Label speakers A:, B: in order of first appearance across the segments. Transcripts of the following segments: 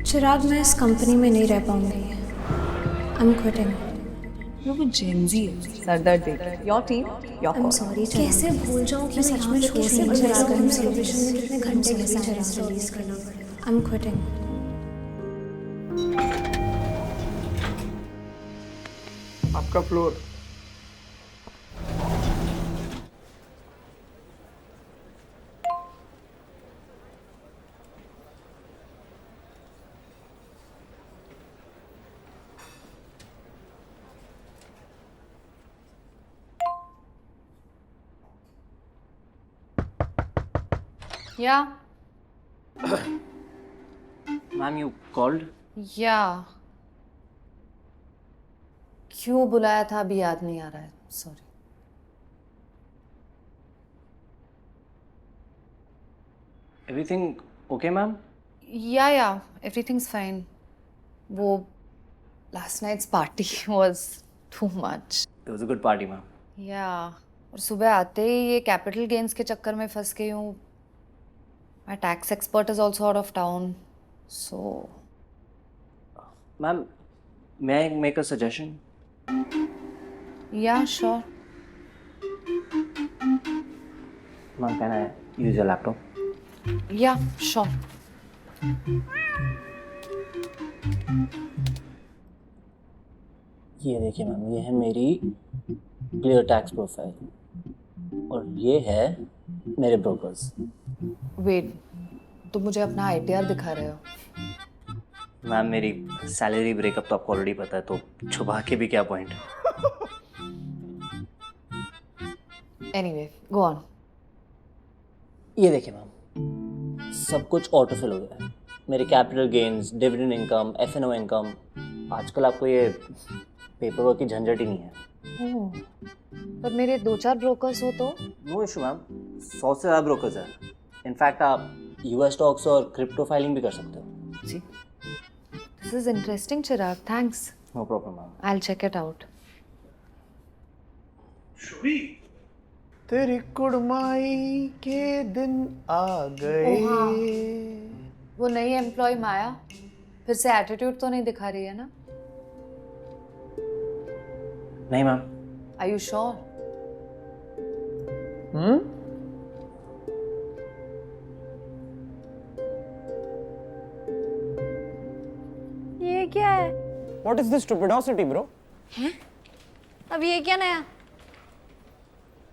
A: चिराग, मैं इस कंपनी में नहीं रह पाऊंगी। I am quitting.
B: वो GenZ सरदर्द देख your team your
A: I am sorry. कैसे भूल जाऊं कि सच में छोड़ से चिराग हम सेलिब्रेशन में कितने घंटे के साथ रिलीज करना पड़ेगा। I am quitting.
C: आपका floor.
B: Yeah.
D: Ma'am, you called?
B: Yeah. क्यों बुलाया था अभी याद नहीं आ रहा है, sorry.
D: Everything okay, ma'am?
B: Yeah, everything's fine. वो last night's party was too much.
D: It was a good party, ma'am.
B: Yeah. और सुबह आते ही ये कैपिटल गेन्स के चक्कर में फंस गई हूँ। My tax expert is also out of town, so.
D: Ma'am, may I make a suggestion?
B: Yeah, sure.
D: Ma'am, can I use your laptop?
B: Yeah, sure.
D: ये देखिए मैम, ये है मेरी क्लियर टैक्स प्रोफाइल और ये है मेरे ब्रोकर्स।
B: वेट, तुम मुझे अपना ITR दिखा रहे हो?
D: मैम, मेरी सैलरी ब्रेकअप तो आपको ऑलरेडी पता है, तो छुपा के भी क्या पॉइंट।
B: Anyway, go on.
D: ये देखिए मैम, सब कुछ ऑटोफिल हो गया है। मेरे capital gains, dividend income, F&O income. आजकल आपको ये पेपर वर्क की झंझट ही नहीं है।
B: ओह, पर मेरे 2-4 ब्रोकर्स हो तो?
D: नो इशू मैम, 100 से ज़्यादा ब्रोकर्स हैं। इनफैक्ट आप US स्टॉक्स और क्रिप्टो फाइलिंग भी कर सकते हो।
B: जी, this is interesting Chirag, thanks.
D: No problem ma'am.
B: I will check it out.
C: तेरी कुड़माई के दिन आ गए।
B: वो नई एम्प्लॉय माया फिर से एटीट्यूड तो नहीं दिखा रही है ना?
D: नहीं मैम।
B: Are you sure?
E: ये क्या है?
C: What is this stupidity, bro?
E: हैं? अब ये क्या नया?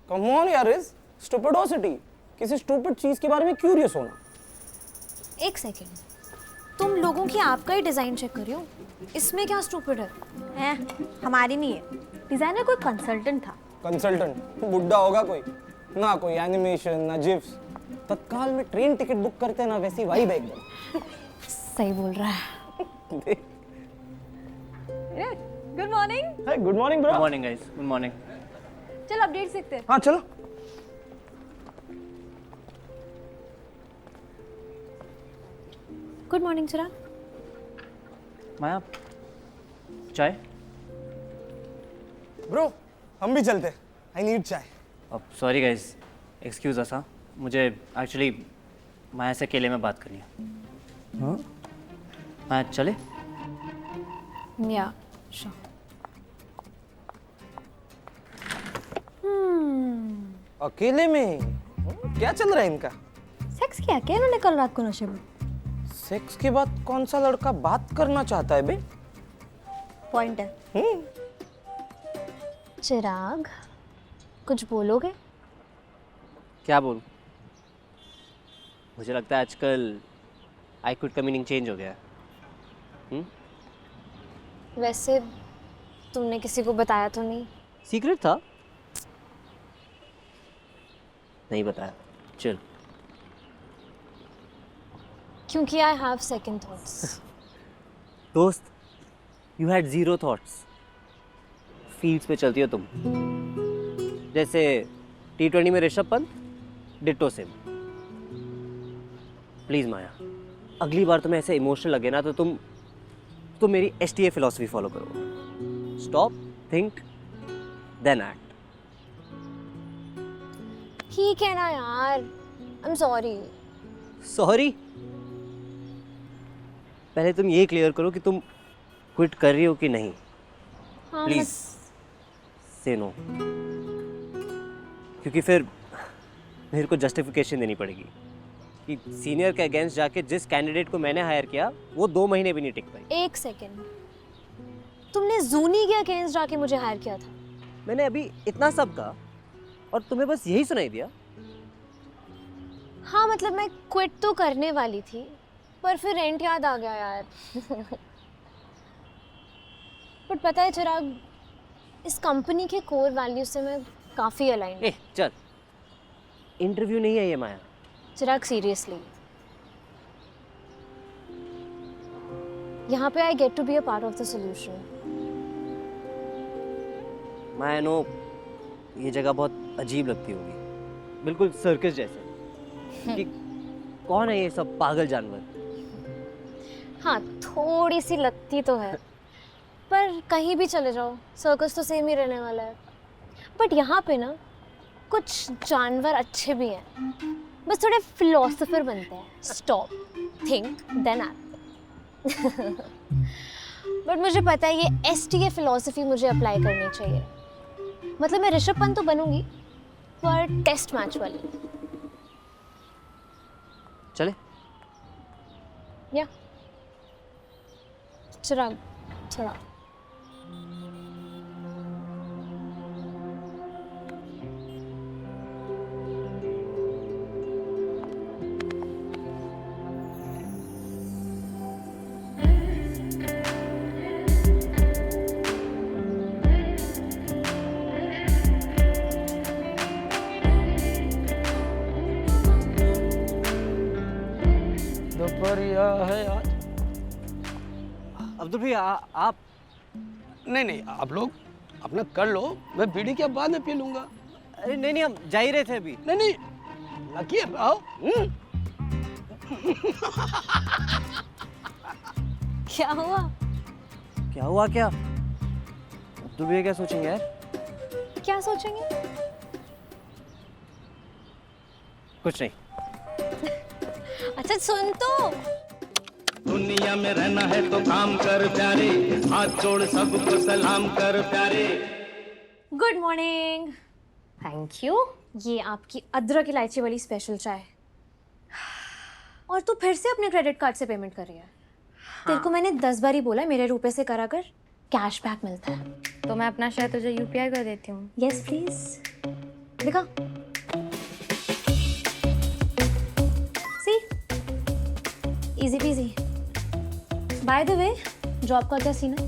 C: Come on यार, इस stupidity। किसी stupid चीज के बारे में क्यूरियस होना।
E: एक सेकेंड, तुम लोगों की आपका ही डिजाइन चेक कर रही हो, इसमें क्या स्टूपिड है? हैं? हमारी नहीं है, डिजाइनर कोई कंसल्टेंट था।
C: कंसल्टेंट बुड्ढा होगा कोई, ना कोई एनिमेशन ना जिप्स। तत्काल में ट्रेन टिकट बुक करते ना वैसी वाइब है एकदम।
E: सही बोल रहा है। Good morning.
C: Hi, good morning bro.
D: Good morning guys, good morning.
E: चल अपडेट सीखते हैं।
C: हाँ चलो।
E: गुड मॉर्निंग चिराग।
D: माया, चाय?
C: ब्रो, हम भी चलते। आई नीड चाय।
D: अब सॉरी गाइस, एक्सक्यूज अस। मुझे एक्चुअली माया से अकेले में बात करनी है।
C: हाँ?
D: माया चले?
E: या श्योर।
C: अकेले में? क्या चल रहा है इनका?
E: सेक्स किया क्या इन्होंने कल रात को नशे में?
C: सेक्स के बाद कौन सा लड़का बात करना चाहता है बे?
E: पॉइंट है। चिराग, कुछ बोलोगे?
D: क्या बोलूं? मुझे लगता है आजकल आई क्विट का मीनिंग चेंज हो गया है।
E: वैसे तुमने किसी को बताया तो नहीं?
D: सीक्रेट था, नहीं बताया। चल।
E: क्योंकि आई हैव सेकंड थॉट्स।
D: दोस्त, यू हैड 0 थॉट्स। फील्ड्स पे चलती हो तुम, जैसे T20 में Rishabh Pant, ditto same. Please Maya, अगली बार तुम्हें ऐसे इमोशनल लगे ना तो तुम मेरी STA फिलॉसफी फॉलो करो। Stop, think, then act.
E: ठीक है ना यार, आई एम सॉरी।
D: सॉरी? पहले तुम ये क्लियर करो कि तुम क्विट कर रही हो कि नहीं।
E: हाँ,
D: प्लीज से नो, क्योंकि फिर मेरे को जस्टिफिकेशन देनी पड़ेगी कि सीनियर के अगेंस्ट जाके जिस कैंडिडेट को मैंने हायर किया वो 2 महीने भी नहीं टिक पाई।
E: एक सेकेंड, तुमने जूनी के अगेंस्ट जाके मुझे हायर किया था?
D: मैंने अभी इतना सब कहा और तुम्हें बस यही सुनाई दिया?
E: हाँ मतलब मैं क्विट तो करने वाली थी, पर फिर रेंट याद आ गया यार। बट पता है चिराग, इस कंपनी के कोर वैल्यूज से मैं काफ़ी अलाइन हूँ।
D: चल, इंटरव्यू नहीं है ये माया।
E: चिराग सीरियसली, यहाँ पे I get to be a part of the solution.
D: Maya no, ये जगह बहुत अजीब लगती होगी, बिल्कुल सर्कस जैसे कि कौन है ये सब पागल जानवर।
E: हाँ थोड़ी सी लगती तो है, पर कहीं भी चले जाओ सर्कस तो सेम ही रहने वाला है। बट यहाँ पे ना कुछ जानवर अच्छे भी हैं, बस थोड़े फिलोसोफर बनते हैं। Stop, think, then act. But मुझे पता है ये STA फिलोसफी मुझे अप्लाई करनी चाहिए। मतलब मैं ऋषभ पंत तो बनूंगी, पर टेस्ट मैच वाली।
D: चले?
E: या चिराग थोड़ा
C: दोपहरिया है आज।
D: अब्दुल भैया आप?
C: नहीं, आप लोग अपना कर लो, मैं बीड़ी के बाद में पी लूंगा।
D: अरे नहीं, हम जा ही रहे थे अभी।
C: नहीं, लकी रहो।
E: क्या हुआ?
D: क्या हुआ क्या? अब्दुल भैया क्या सोचेंगे यार?
E: क्या सोचेंगे?
D: कुछ नहीं।
E: अच्छा सुन तो,
F: दुनिया में रहना है तो काम कर प्यारे, हाथ जोड़ सबको सलाम कर प्यारे।
E: Good morning.
B: Thank you.
E: ये आपकी अदरक इलायची वाली स्पेशल चाय। और तू फिर से अपने क्रेडिट कार्ड से पेमेंट कर रही है? हाँ। तेरे को मैंने 10 बार ही बोला मेरे रुपए से करा कर, कैशबैक मिलता है।
B: तो मैं अपना शेयर तुझे UPI कर देती हूँ।
E: यस प्लीज, दिखा। See, easy peasy. By the way, job का क्या सीन है?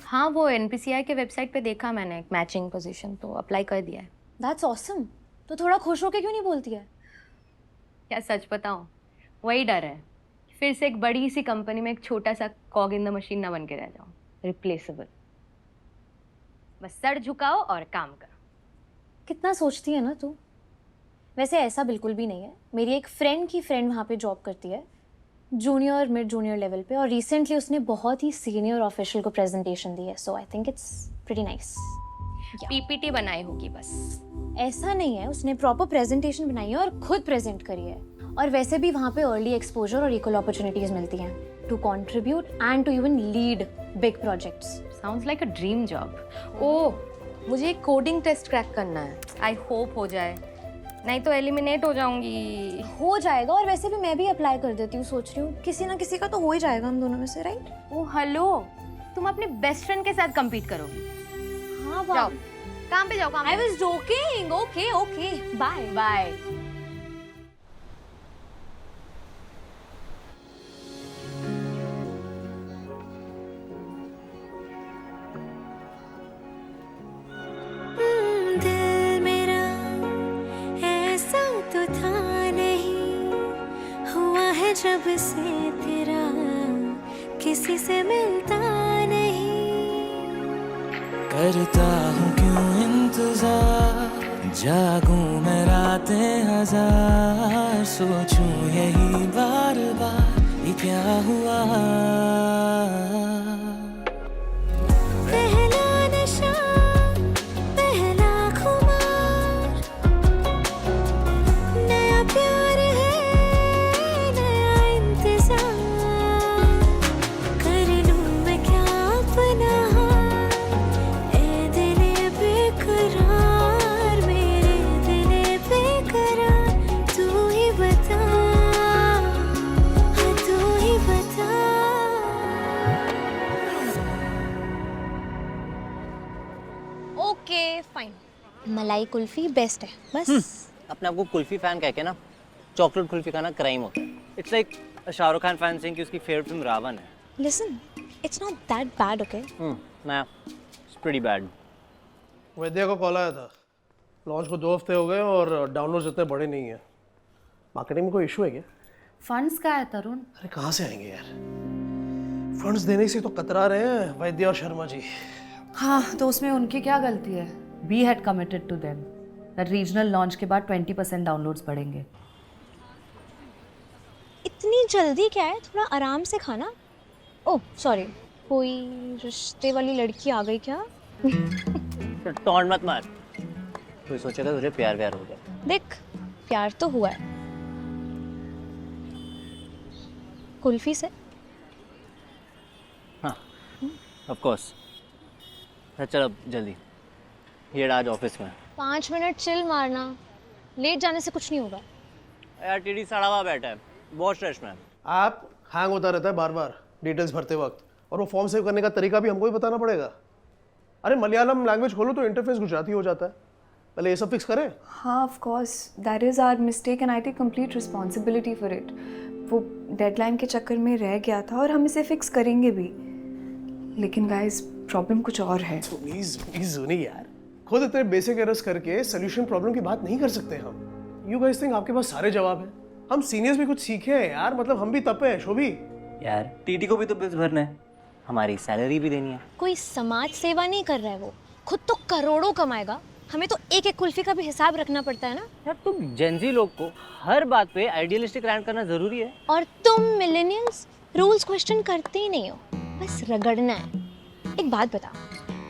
B: हाँ वो NPCI के वेबसाइट पे देखा मैंने एक मैचिंग पोजीशन, तो अप्लाई कर दिया है।
E: That's awesome. तो थोड़ा खुश होके क्यों नहीं बोलती है?
B: क्या सच बताऊँ, वही डर है फिर से एक बड़ी सी कंपनी में एक छोटा सा कॉग इन द मशीन ना बन के रह जाऊँ, रिप्लेसेबल। बस सर झुकाओ और काम करो।
E: कितना सोचती है ना तू। वैसे ऐसा बिल्कुल भी नहीं है। मेरी एक फ्रेंड की फ्रेंड वहाँ पे जॉब करती है, जूनियर मिड जूनियर लेवल पे, और रिसेंटली उसने बहुत ही सीनियर ऑफिशियल को प्रेजेंटेशन दी है। So I think it's pretty nice.
B: PPT बनाई होगी बस।
E: ऐसा नहीं है, उसने प्रॉपर प्रेजेंटेशन बनाई है और खुद प्रेजेंट करी है। और वैसे भी वहाँ पे अर्ली एक्सपोजर और इक्वल अपॉर्चुनिटीज मिलती हैं to contribute and to even lead big projects.
B: Sounds like a dream job. Oh, मुझे एक कोडिंग टेस्ट क्रैक करना है। आई होप हो जाए, नहीं तो एलिमिनेट हो जाऊंगी।
E: हो जाएगा, और वैसे भी मैं भी अप्लाई कर देती हूँ। सोच रही हूँ किसी ना किसी का तो हो ही जाएगा हम दोनों में से, राइट?
B: ओह हेलो, तुम अपने बेस्ट फ्रेंड के साथ compete करोगी?
E: हाँ
B: जाओ काम पे जाओ। काम
E: I was joking. Okay okay, bye
B: bye.
A: दिल मेरा ऐसा तो था नहीं, हुआ है जब से तेरा किसी से मिलता नहीं।
G: करता हूँ क्यों इंतजार, जागूं मैं रातें हजार, सोचूं यही बार बार ये क्या हुआ।
A: पहला नशा, पहला खुमार, नया प्यार है, नया इंतजार।
E: ओके फाइन, मलाई कुल्फी बेस्ट है बस।
D: अपने आपको कुल्फी फैन कह के ना चॉकलेट कुल्फी खाना क्राइम होता है। It's like Shahrukh Khan fan saying कि उसकी फेवरेट फिल्म रावण है।
E: Listen, it's not that bad, okay?
D: ना, इट्स प्रीटी बैड।
H: वैद्य को कॉल आया था, लॉन्च को 2 हफ्ते हो गए और डाउनलोड्स इतने बड़े नहीं हैं। मार्केटिंग में कोई इशू है क्या?
I: फंड्स का है तरुण?
H: अरे कहाँ से आएंगे यार, फंड्स देने से तो कतरा रहे हैं वैद्य और शर्मा जी।
I: हाँ, तो उसमें उनकी क्या गलती है? We had committed to them that regional launch के बाद 20% डाउनलोड्स बढ़ेंगे।
E: इतनी जल्दी क्या है, थोड़ा आराम से खाना। ओह सॉरी, कोई रिश्ते वाली लड़की आ गई क्या?
D: टॉन्ट मत मार, कोई सोचेगा तुझे प्यार व्यार हो गया।
E: देख, प्यार तो हुआ है कुल्फी से।
D: हाँ, ऑफ कोर्स। चल अब जल्दी, ये आज ऑफिस में।
E: 5 मिनट चिल मारना, लेट जाने से कुछ नहीं होगा।
D: यार टीडी सड़ा हुआ बैठा है, बहुत स्ट्रेस में है।
H: ऐप हैंग होता रहता है बार बार डिटेल्स भरते वक्त, और वो फॉर्म सेव करने का तरीका भी हमको ही बताना पड़ेगा। अरे मलयालम लैंग्वेज खोलो तो इंटरफेस गुजराती हो जाता है। पहले ये सब फिक्स करें।
J: हाँ of course, that is our mistake and I take complete responsibility for it. वो डेडलाइन के चक्कर में रह गया था और हम इसे फिक्स करेंगे भी। लेकिन गाइस प्रॉब्लम कुछ और है।
H: प्लीज प्लीज सुनी यार, खुद इतने बेसिक एरर्स करके सोल्यूशन प्रॉब्लम की बात नहीं कर सकते हम। यू गाइस थिंक आपके पास सारे जवाब हैं? हम सीनियर्स भी कुछ सीखे हैं यार, मतलब हम भी तपे हैं शोभी।
D: यार टीटी को भी तो बिल्स भरना है, हमारी सैलरी भी देनी है।
E: कोई समाज सेवा नहीं कर रहा है, वो खुद तो करोड़ों कमाएगा, हमें तो एक एक कुल्फी का भी हिसाब रखना पड़ता है ना।
D: यार तुम जेनजी लोग को हर बात पे आइडियलिस्टिक रैंट करना जरूरी है।
E: और तुम मिलेनियल्स रूल्स क्वेश्चन करते ही नहीं हो, बस रगड़ना है। एक बात बता,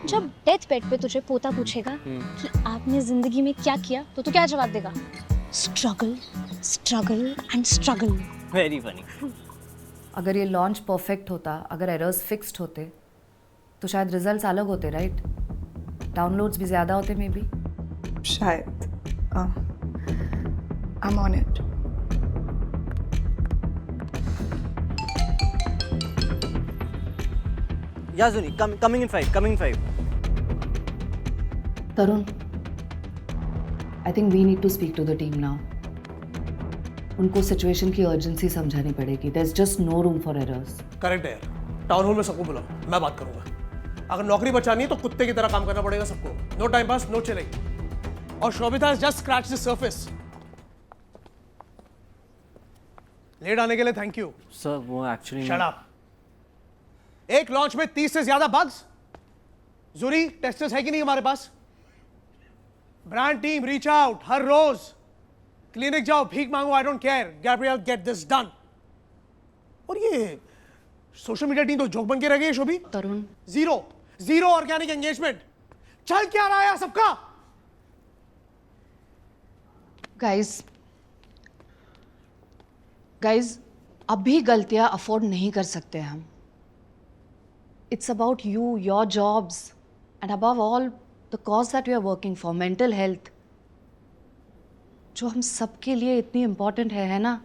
E: जब डेथ बेड पे तुझे पोता पूछेगा कि आपने जिंदगी में क्या किया, तो तू क्या जवाब देगा? Struggle, struggle and struggle.
D: Very funny.
I: अगर ये लॉन्च परफेक्ट होता, अगर एरर्स फिक्स्ड होते, तो शायद रिजल्ट्स अलग होते, राइट? डाउनलोड्स भी ज़्यादा होते मे बी।
J: शायद। I am on it.
D: याजुनी coming in 5
I: Tarun, I think we need to speak to the team now. उनको सिचुएशन की अर्जेंसी समझानी पड़ेगी। There is just no room for errors.
H: Correct है यार, टाउन हॉल में सबको बुलाओ, मैं बात करूंगा। अगर नौकरी बचानी है तो कुत्ते की तरह काम करना पड़ेगा सबको। No time pass, no chilling. और Shobhita has just scratch the surface. Late आने के लिए थैंक यू
D: सर। वो एक्चुअली
H: शट अप। एक लॉन्च में 30 से ज्यादा बग्स। जूरी टेस्टर्स है कि नहीं हमारे पास? ब्रांड टीम रीच आउट हर रोज। क्लिनिक जाओ, भीख मांगो, I don't care, Gabriel get this done. और ये सोशल मीडिया टीम तो जोक बन के रह गई है शोभी।
I: तरुण,
H: जीरो ऑर्गेनिक एंगेजमेंट। चल क्या रहा है सबका?
I: गाइज अब भी गलतियां अफोर्ड नहीं कर सकते हम। It's about you, your jobs and above all the cause that we are working for, mental health, जो हम सबके लिए इतनी इम्पोर्टेंट है ना?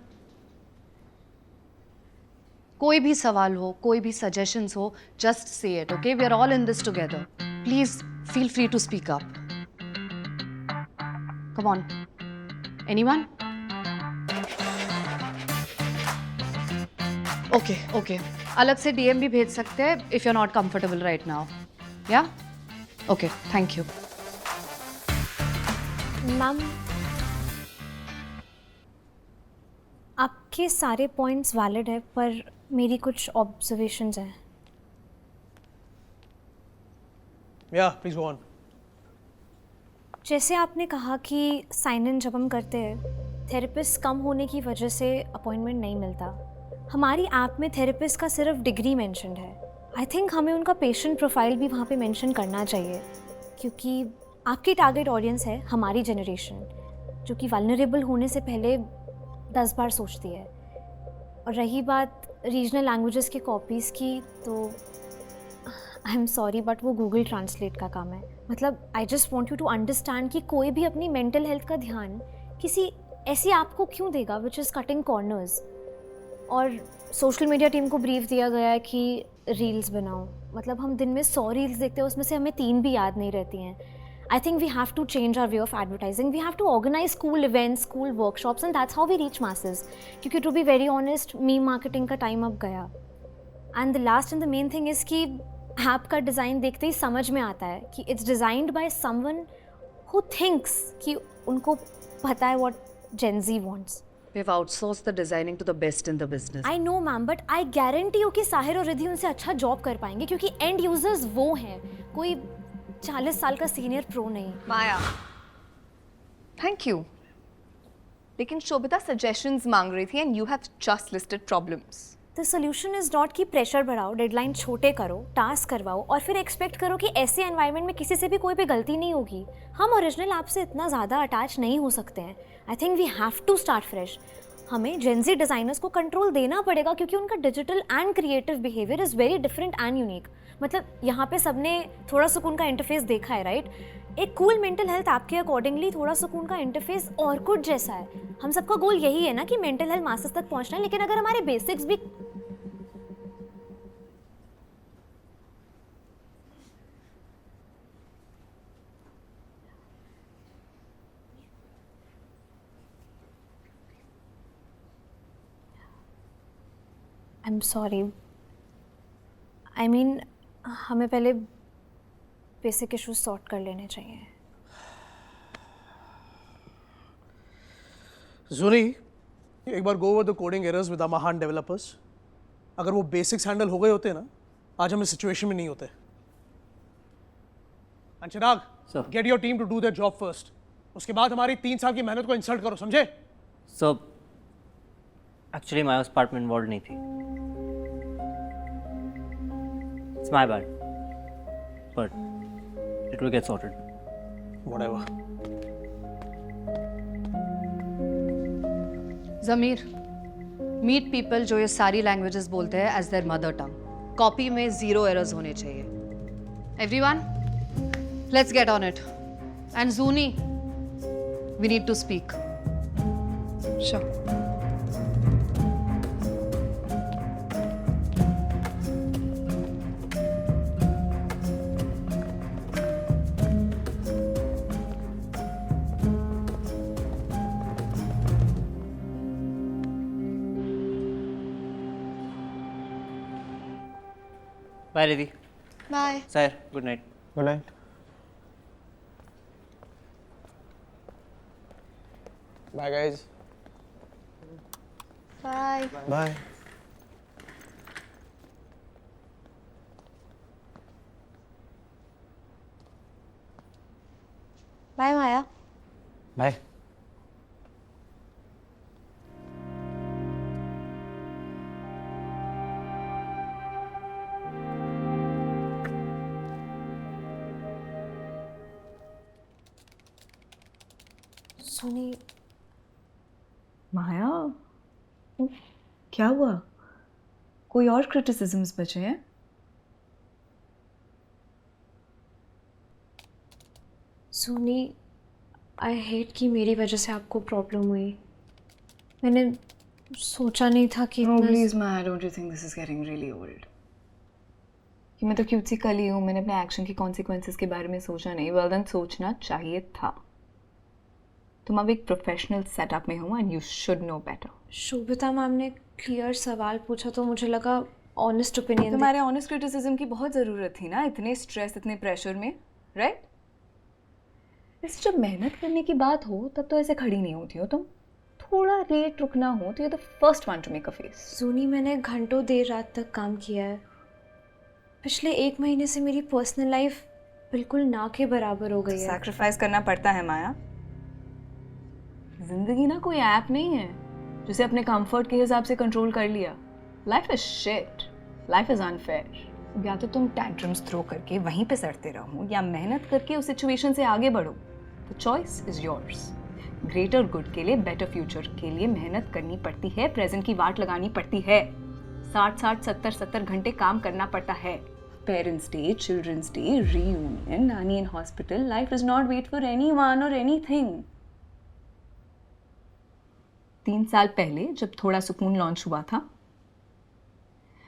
I: कोई भी सवाल हो, कोई भी सजेशंस हो, just say it, okay? We are all in this together. Please feel free to speak up. Come on, anyone? Okay, अलग से डीएम भी भेज सकते हैं if you are not comfortable right now. या ओके, थैंक यू
E: मैम। आपके सारे points valid है, पर मेरी कुछ ऑब्जर्वेशंस हैं।
H: या प्लीज गो ऑन।
E: जैसे आपने कहा कि साइन इन जब हम करते हैं, थेरेपिस्ट कम होने की वजह से अपॉइंटमेंट नहीं मिलता। हमारी ऐप में थेरेपिस्ट का सिर्फ डिग्री मेंशन्ड है। आई थिंक हमें उनका पेशेंट प्रोफाइल भी वहाँ पे मेंशन करना चाहिए, क्योंकि आपकी टारगेट ऑडियंस है हमारी जनरेशन, जो कि वल्नरेबल होने से पहले 10 बार सोचती है। और रही बात रीजनल लैंग्वेजेस के कॉपीज़ की, तो आई एम सॉरी बट वो गूगल ट्रांसलेट का काम है। मतलब I just want you to understand कि कोई भी अपनी मेंटल हेल्थ का ध्यान किसी ऐसी ऐप को क्यों देगा विच इज़ कटिंग कॉर्नर्स। और सोशल मीडिया टीम को ब्रीफ दिया गया है कि रील्स बनाओ। मतलब हम दिन में 100 रील्स देखते हैं, उसमें से हमें 3 भी याद नहीं रहती हैं। I think we have to change our way of advertising. We have to organize school events, school workshops, and that's how we reach masses. क्योंकि to be very honest, meme marketing का time अब गया. And the last and the main thing is कि app का design देखते ही समझ में आता है कि it's designed by someone who thinks कि उनको पता है what Gen Z wants.
I: We've outsourced the designing to the best in the business.
E: I know ma'am, but I guarantee you कि साहिर और रिद्धि उनसे अच्छा जॉब कर पाएंगे क्योंकि end users वो हैं, कोई 40 साल का सीनियर प्रो नहीं.
J: माया, थैंक यू. लेकिन शोभिता सजेशंस मांग रही थी and you have just listed problems.
E: The solution is not कि प्रेशर बढ़ाओ, डेडलाइन छोटे करो, टास्क करवाओ और फिर एक्सपेक्ट करो कि ऐसे एनवायरनमेंट में किसी से भी कोई भी गलती नहीं होगी. हम ओरिजिनल ऐप से इतना ज़्यादा अटैच नहीं हो सकते हैं. I think we have to start fresh. हमें जेनजी डिज़ाइनर्स को कंट्रोल देना पड़ेगा क्योंकि उनका digital and creative behaviour is very different and unique. मतलब यहाँ पे सबने थोड़ा सुकून का इंटरफेस देखा है, राइट? एक कूल मेंटल हेल्थ ऐप के अकॉर्डिंगली थोड़ा सुकून का इंटरफेस और कुछ जैसा है. हम सबका गोल यही है ना कि मेंटल हेल्थ मासेस तक पहुँचना है, लेकिन अगर हमारे बेसिक्स भी आई एम सॉरी. आई मीन हमें पहले बेसिक इश्यूज सॉर्ट कर लेने चाहिए.
H: जुनी, एक बार go over the coding errors with our महान डेवलपर्स. अगर वो बेसिक्स हैंडल हो गए होते ना, आज हम इस सिचुएशन में नहीं होते. And Chirag, get your team to do their job first. उसके बाद हमारी 3 साल की मेहनत को इंसल्ट करो, समझे?
D: सर, एक्चुअली मैं उस पार्ट में इन्वॉल्व नहीं थी. It's my bad, but it will get sorted.
H: Whatever.
I: Zameer, meet people जो ये सारी लैंग्वेजेस बोलते हैं as their mother tongue. Copy में 0 एरर्स होने चाहिए. Everyone, let's get on it. And Juni, we need to speak.
J: Sure.
D: Bye, Riddhi.
J: Bye.
D: Sir, good night.
C: Good night. Bye, guys.
J: Bye.
C: Bye.
J: Bye, Maya.
C: Bye.
E: सुनी,
J: माया, क्या हुआ? कोई और criticisms बचे हैं?
A: सुनी, आई हेट कि मेरी वजह से आपको प्रॉब्लम हुई. मैंने सोचा नहीं था कि
J: No, please, Maya, don't you think this is getting really old? कि मैं तो क्यूट सी कली हूँ, मैंने अपने एक्शन के कॉन्सिक्वेंसेस के बारे में सोचा नहीं. वेल देन सोचना चाहिए था. तुम अब एक प्रोफेशनल सेटअप में हो and you should know better.
A: Shobhita ma'am ने क्लियर सवाल पूछा तो मुझे लगा ऑनेस्ट ओपिनियन.
J: तुम्हारे ऑनेस्ट क्रिटिसिज्म की बहुत ज़रूरत थी ना, इतने स्ट्रेस, इतने प्रेशर में, राइट? इस जब मेहनत करने की बात हो तब तो ऐसे खड़ी नहीं होती हो तुम. थोड़ा लेट रुकना हो तो you the first one two make a face.
A: सुनी, मैंने घंटों देर रात तक काम किया है. पिछले 1 महीने से मेरी पर्सनल लाइफ बिल्कुल ना के बराबर हो गई है.
J: सैक्रिफाइस करना पड़ता है माया. जिंदगी ना कोई ऐप नहीं है जिसे अपने कंफर्ट के हिसाब से कंट्रोल कर लिया. Life is shit, life is unfair. या तो तुम टैंट्रम्स थ्रो करके वहीं पे सड़ते रहो या मेहनत करके उस सिचुएशन से आगे बढ़ो. The choice is yours. Greater good के लिए, बेटर फ्यूचर के लिए मेहनत करनी पड़ती है, प्रेजेंट की वाट लगानी पड़ती है. 60-60, 70-70 घंटे काम करना पड़ता है. Parents day, children's day, reunion, nani in hospital. Life is not wait for anyone और एनीथिंग. 3 साल पहले जब थोड़ा सुकून लॉन्च हुआ था,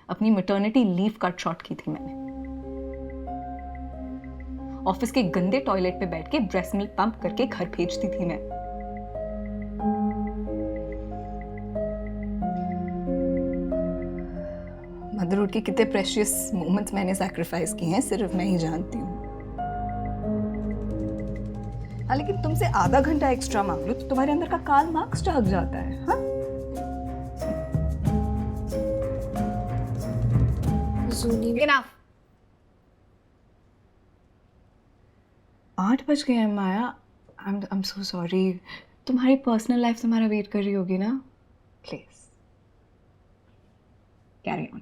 J: अपनी मैटर्निटी लीव कट शॉर्ट की थी मैंने. ऑफिस के गंदे टॉयलेट पे बैठ के ब्रेस्ट मिल्क पंप करके घर भेजती थी मैं। मदरहुड के कितने प्रेशियस मोमेंट्स मैंने सैक्रिफाइस किए हैं सिर्फ मैं ही जानती हूँ। हाँ, लेकिन तुमसे आधा घंटा एक्स्ट्रा मांग लो तो तुम्हारे अंदर का कार्ल मार्क्स जाग जाता है। हाँ, 8 बज गए हैं Maya. I am so sorry. तुम्हारी पर्सनल लाइफ तुम्हारा वेट कर रही होगी ना। Please carry on.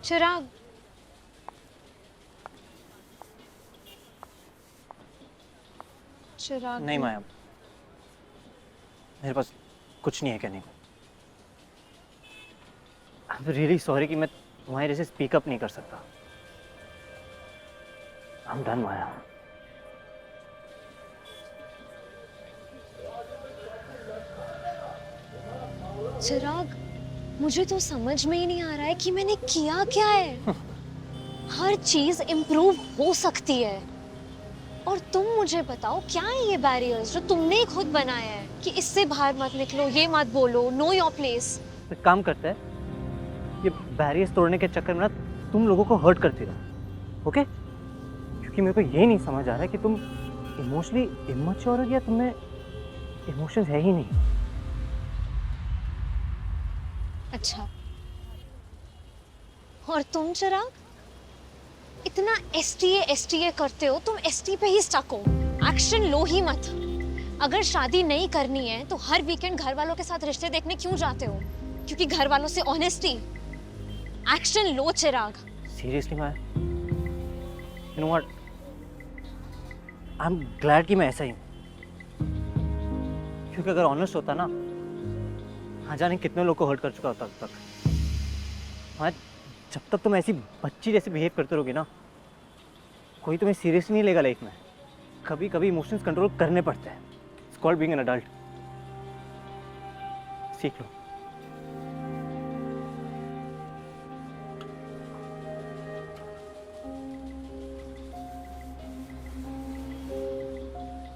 E: Chirag, Chirag
D: नहीं माया, मेरे पास कुछ नहीं है कहने को। आई एम रियली सॉरी कि मैं तुम्हारे जैसे स्पीक अप नहीं कर सकता। आई एम डन माया।
E: चिराग, मुझे तो समझ में ही नहीं आ रहा है कि मैंने किया क्या है। हर चीज इम्प्रूव हो सकती है और तुम मुझे बताओ क्या है ये बैरियर्स जो तुमने ही खुद बनाया है कि इससे बाहर मत निकलो, ये मत बोलो, नो योर प्लेस।
D: एक काम करते हैं, ये बैरियर्स तोड़ने के चक्कर में ना तुम लोगों को हर्ट करती रहो, ओके? क्योंकि मेरे को ये नहीं समझ आ रहा है कि तुम इमोशनली इमैच्योर हो या तुम्हें इमोशंस है ही नहीं।
E: अच्छा, और तुम चिराग इतना एसटीए करते हो, तुम एसटी पे ही स्टक हो, एक्शन लो ही मत। अगर शादी नहीं करनी है तो हर वीकेंड घर वालों के साथ रिश्ते देखने क्यों जाते हो? क्योंकि घर वालों से honesty. Action low Chirag.
D: Seriously Maya, you know what, I am glad कि मैं ऐसा ही हूँ। क्योंकि अगर ऑनेस्ट होता ना, हाँ जाने कितने लोग को हर्ट कर चुका होता अब तक। हाँ, जब तक तुम ऐसी बच्ची जैसे बिहेव करते रहोगे ना, कोई तुम्हें सीरियस नहीं लेगा लाइफ में। कभी कभी इमोशंस कंट्रोल करने पड़ते हैं। It's called being an adult. सीख लो।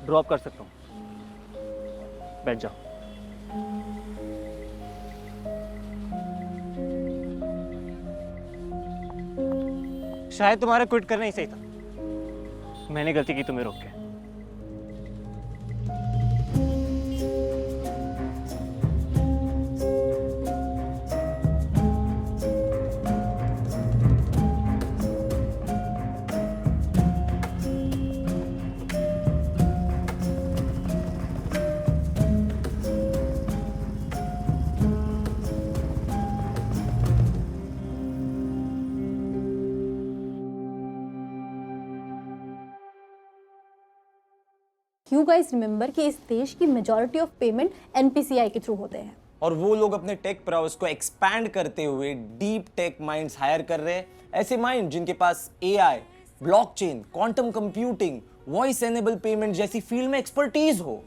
D: ड्रॉप कर सकता हूँ, बैठ जाओ। शायद तुम्हारा क्विट करना ही सही था। मैंने गलती की तुम्हें रोक के।
K: You guys remember कि इस देश की मेजॉरिटी ऑफ पेमेंट NPCI के थ्रू होते हैं
C: और वो लोग अपने टेक प्रॉवस को एक्सपैंड करते हुए डीप टेक माइंड्स हायर कर रहे हैं। ऐसे माइंड जिनके पास AI, blockchain, quantum computing, voice enable payment जैसी फील्ड में एक्सपर्टीज हो।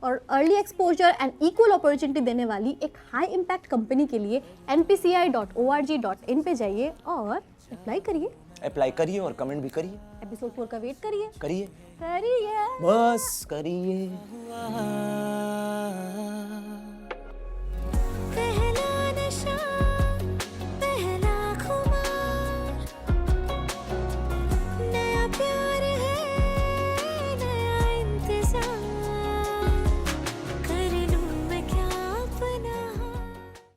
K: और early exposure and equal opportunity देने वाली एक हाई इम्पैक्ट कंपनी के लिए npci.org.in पे जाइए और अप्लाई करिए।
C: अप्लाई करिए और कमेंट भी करिए।
K: एपिसोड 4 का वेट करिए।
C: करिए
K: करिए
C: बस करिए।